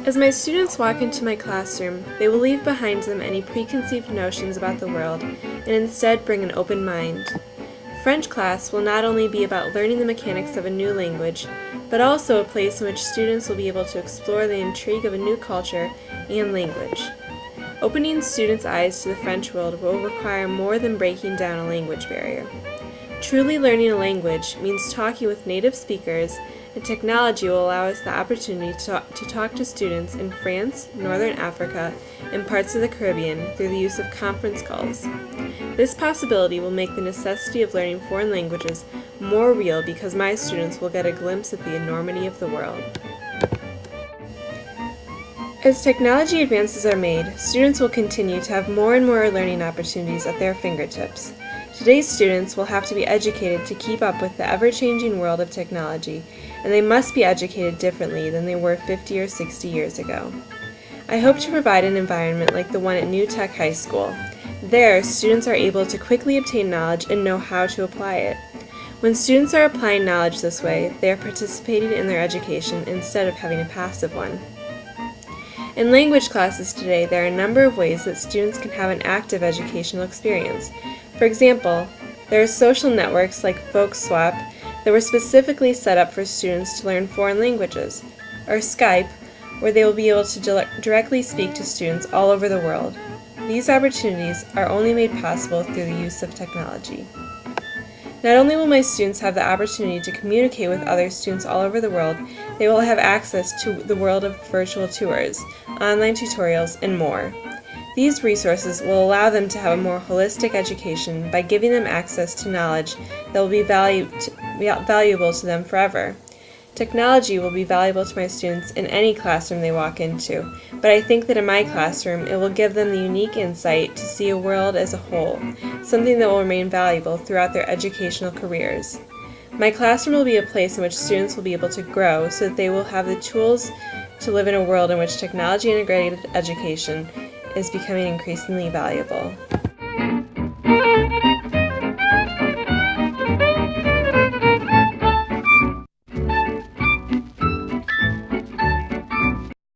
As my students walk into my classroom, they will leave behind them any preconceived notions about the world and instead bring an open mind. French class will not only be about learning the mechanics of a new language, but also a place in which students will be able to explore the intrigue of a new culture and language. Opening students' eyes to the French world will require more than breaking down a language barrier. Truly learning a language means talking with native speakers, and technology will allow us the opportunity to talk to students in France, Northern Africa, and parts of the Caribbean through the use of conference calls. This possibility will make the necessity of learning foreign languages more real because my students will get a glimpse at the enormity of the world. As technology advances are made, students will continue to have more and more learning opportunities at their fingertips. Today's students will have to be educated to keep up with the ever-changing world of technology, and they must be educated differently than they were 50 or 60 years ago. I hope to provide an environment like the one at New Tech High School. There, students are able to quickly obtain knowledge and know how to apply it. When students are applying knowledge this way, they are participating in their education instead of having a passive one. In language classes today, there are a number of ways that students can have an active educational experience. For example, there are social networks like FolkSwap that were specifically set up for students to learn foreign languages, or Skype, where they will be able to directly speak to students all over the world. These opportunities are only made possible through the use of technology. Not only will my students have the opportunity to communicate with other students all over the world, they will have access to the world of virtual tours, online tutorials, and more. These resources will allow them to have a more holistic education by giving them access to knowledge that will be valuable to them forever. Technology will be valuable to my students in any classroom they walk into, but I think that in my classroom it will give them the unique insight to see a world as a whole, something that will remain valuable throughout their educational careers. My classroom will be a place in which students will be able to grow so that they will have the tools to live in a world in which technology-integrated education is becoming increasingly valuable.